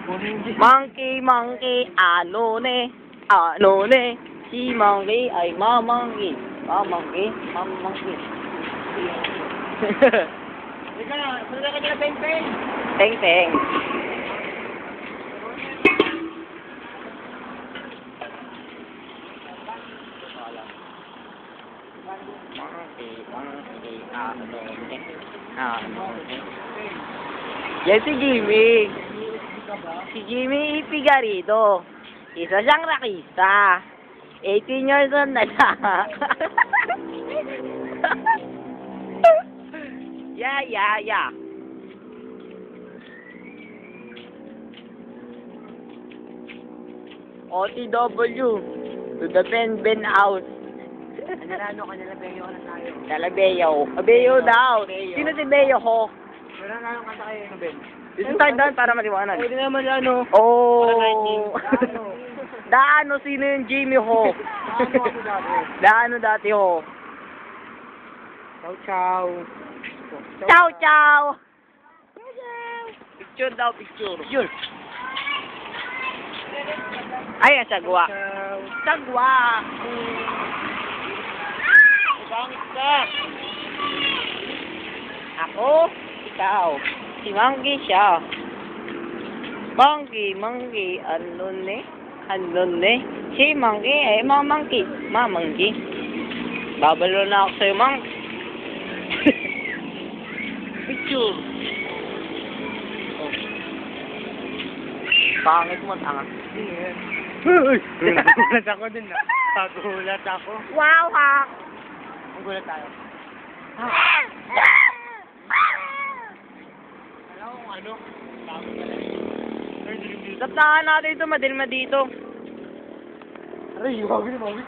Monkey, monkey, ano ne? Ano ne? Si monkey ay mamangki. Mamangki, mamangki. Ika na, sunod ka nila peng-peng. Teng, teng. Monkey, monkey, ano ne? Ano ne? Yan si Jimmy. Si Jimmy Ipigarito. Isa siyang rakista. 18 years old na siya. Yeah. OTW. To the Ben House. Ano ka nila Beo na tayo. Talabeo. Abeo daw. Sino si Beo ho? Meron na yung kanta kayo ng Ben. Isang tayo doon para maliwanag. Pwede naman ano. Oh. Daano, sino yung Jimmy ho? Ano ako dati? Daano dati ho? Ciao, ciao. Ciao, ciao! Picture daw, picture. Ay, ang sagwa. Ciao. Sagwa! Bangit ka. Ako, ikaw. Si Monkey siya. Monkey, ano ne? Si Monkey ay mamangki. Mamangki. Babalo na ako sa'yo, Monkey. Picture. Oh. Pangit mo, tanga. Nagulat ako din na. Nagulat ako. Wow, ha! Nagulat tayo. Alam mo kung ano? Tapnahan natin ito, madilma dito. Aray, wag na,